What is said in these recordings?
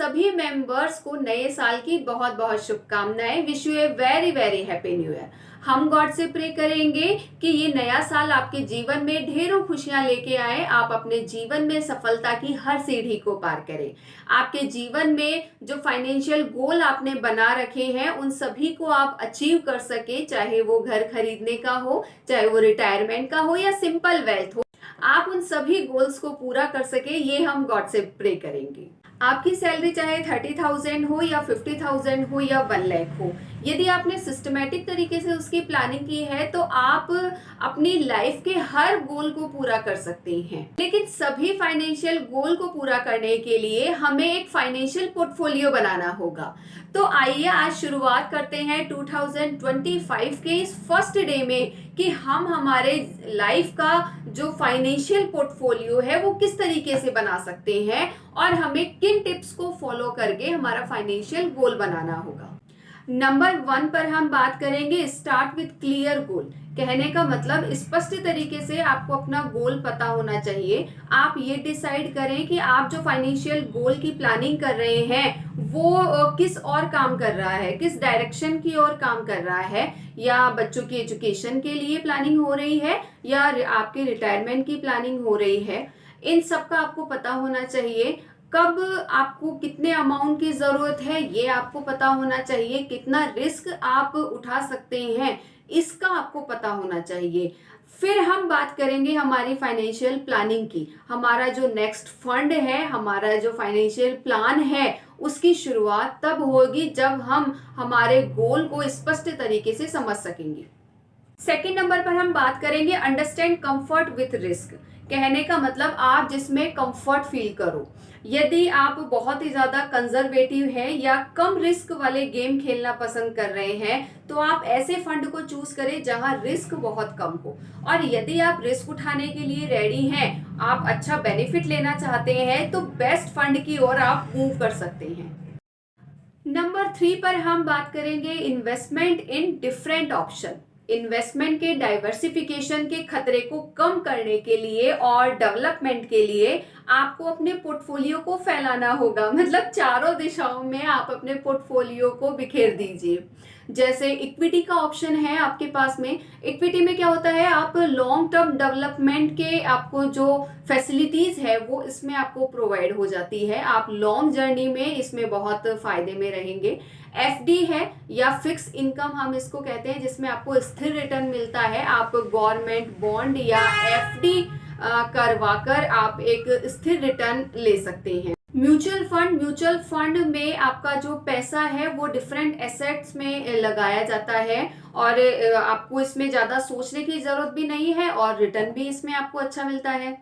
सभी मेंबर्स को नए साल की बहुत बहुत शुभकामनाएं। Wish U a very very happy new year. हम गॉड से प्रे करेंगे कि ये नया साल आपके जीवन में ढेरों खुशियां लेके आए, आप अपने जीवन में सफलता की हर सीढ़ी को पार करें। आपके जीवन में जो फाइनेंशियल गोल आपने बना रखे हैं उन सभी को आप अचीव कर सके, चाहे वो घर खरीदने का हो, चाहे वो रिटायरमेंट का हो या सिंपल वेल्थ हो, आप उन सभी गोल्स को पूरा कर सके, ये हम गॉड से प्रे करेंगे। आपकी सैलरी चाहे 30,000 हो या 50,000 हो या 1 लाख हो, यदि आपने सिस्टमेटिक तरीके से उसकी प्लानिंग की है तो आप अपनी लाइफ के हर गोल को पूरा कर सकते हैं। लेकिन सभी फाइनेंशियल गोल को पूरा करने के लिए हमें एक फाइनेंशियल पोर्टफोलियो बनाना होगा। तो आइए आज शुरुआत करते हैं 2025 के इस फर्स्ट डे में कि हम हमारे लाइफ का जो फाइनेंशियल पोर्टफोलियो है वो किस तरीके से बना सकते हैं और हमें किन टिप्स को फॉलो करके हमारा फाइनेंशियल गोल बनाना होगा। नंबर 1 पर हम बात करेंगे स्टार्ट विथ क्लियर गोल। कहने का मतलब स्पष्ट तरीके से आपको अपना गोल पता होना चाहिए। आप ये डिसाइड करें कि आप जो फाइनेंशियल गोल की प्लानिंग कर रहे हैं वो किस और काम कर रहा है, किस डायरेक्शन की ओर काम कर रहा है, या बच्चों की एजुकेशन के लिए प्लानिंग हो रही है या आपके रिटायरमेंट की प्लानिंग हो रही है। इन सब का आपको पता होना चाहिए। कब आपको कितने अमाउंट की जरूरत है ये आपको पता होना चाहिए। कितना रिस्क आप उठा सकते हैं इसका आपको पता होना चाहिए। फिर हम बात करेंगे हमारी फाइनेंशियल प्लानिंग की। हमारा जो नेक्स्ट फंड है, हमारा जो फाइनेंशियल प्लान है, उसकी शुरुआत तब होगी जब हम हमारे गोल को स्पष्ट तरीके से समझ सकेंगे। सेकंड नंबर पर हम बात करेंगे अंडरस्टैंड कंफर्ट विथ रिस्क। कहने का मतलब आप जिसमें कंफर्ट फील करो। यदि आप बहुत ही ज्यादा कंजर्वेटिव हैं या कम रिस्क वाले गेम खेलना पसंद कर रहे हैं तो आप ऐसे फंड को चूज करें जहां रिस्क बहुत कम हो। और यदि आप रिस्क उठाने के लिए रेडी हैं, आप अच्छा बेनिफिट लेना चाहते हैं, तो बेस्ट फंड की ओर आप मूव कर सकते हैं। नंबर 3 पर हम बात करेंगे investment in different option. Investment के डाइवर्सिफिकेशन के खतरे को कम करने के लिए और डेवलपमेंट के लिए आपको अपने पोर्टफोलियो को फैलाना होगा। मतलब चारों दिशाओं में आप अपने पोर्टफोलियो को बिखेर दीजिए। जैसे इक्विटी का ऑप्शन है आपके पास में। इक्विटी में क्या होता है, आप लॉन्ग टर्म डेवलपमेंट के आपको जो फैसिलिटीज है वो इसमें आपको प्रोवाइड हो जाती है। आप लॉन्ग जर्नी में इसमें बहुत फायदे में रहेंगे। एफडी है या फिक्स इनकम हम इसको कहते हैं, जिसमें आपको स्थिर रिटर्न मिलता है। आप गवर्नमेंट बॉन्ड या एफडी करवाकर आप एक स्थिर रिटर्न ले सकते हैं। म्यूचुअल फंड में आपका जो पैसा है वो डिफरेंट एसेट्स में लगाया जाता है और आपको इसमें ज्यादा सोचने की जरूरत भी नहीं है और रिटर्न भी इसमें आपको अच्छा मिलता है।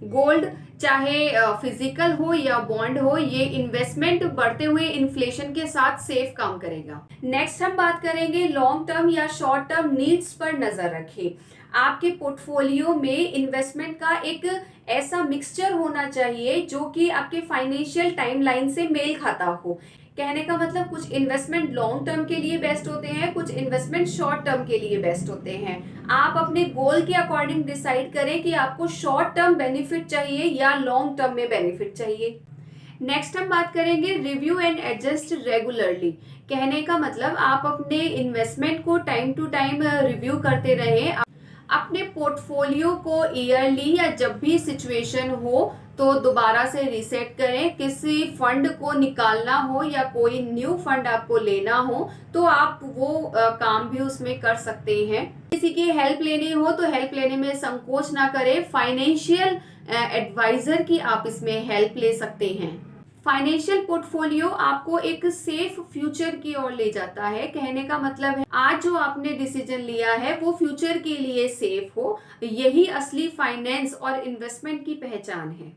गोल्ड चाहे फिजिकल हो या बॉन्ड हो, ये इन्वेस्टमेंट बढ़ते हुए इन्फ्लेशन के साथ सेफ काम करेगा। नेक्स्ट हम बात करेंगे लॉन्ग टर्म या शॉर्ट टर्म नीड्स पर नजर रखें। आपके पोर्टफोलियो में इन्वेस्टमेंट का एक ऐसा मिक्सचर होना चाहिए जो कि आपके फाइनेंशियल टाइमलाइन से मेल खाता हो। कहने का मतलब कुछ इन्वेस्टमेंट लॉन्ग टर्म के लिए बेस्ट होते हैं, कुछ इन्वेस्टमेंट शॉर्ट टर्म के लिए बेस्ट होते हैं। आप अपने गोल के अकॉर्डिंग डिसाइड करें कि आपको शॉर्ट टर्म बेनिफिट चाहिए या लॉन्ग टर्म में बेनिफिट चाहिए। नेक्स्ट हम बात करेंगे रिव्यू एंड एडजस्ट रेगुलरली। कहने का मतलब आप अपने इन्वेस्टमेंट को टाइम टू टाइम रिव्यू करते रहें। अपने पोर्टफोलियो को ईयरली या जब भी सिचुएशन हो तो दोबारा से रीसेट करें। किसी फंड को निकालना हो या कोई न्यू फंड आपको लेना हो तो आप वो काम भी उसमें कर सकते हैं। किसी की हेल्प लेनी हो तो हेल्प लेने में संकोच ना करें। फाइनेंशियल एडवाइजर की आप इसमें हेल्प ले सकते हैं। फाइनेंशियल पोर्टफोलियो आपको एक सेफ फ्यूचर की ओर ले जाता है। कहने का मतलब है आज जो आपने डिसीजन लिया है वो फ्यूचर के लिए सेफ हो। यही असली फाइनेंस और इन्वेस्टमेंट की पहचान है।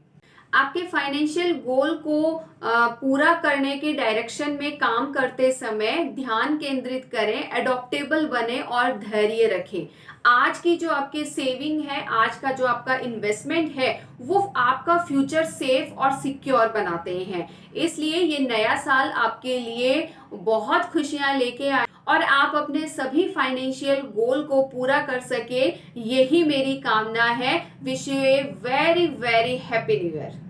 आपके फाइनेंशियल गोल को पूरा करने के डायरेक्शन में काम करते समय ध्यान केंद्रित करें, एडॉप्टेबल बने और धैर्य रखें। आज की जो आपकी सेविंग है, आज का जो आपका इन्वेस्टमेंट है, वो आपका फ्यूचर सेफ और सिक्योर बनाते हैं। इसलिए ये नया साल आपके लिए बहुत खुशियां लेके आए और आप अपने सभी फाइनेंशियल गोल को पूरा कर सके, यही मेरी कामना है। Wish U a very very happy new year.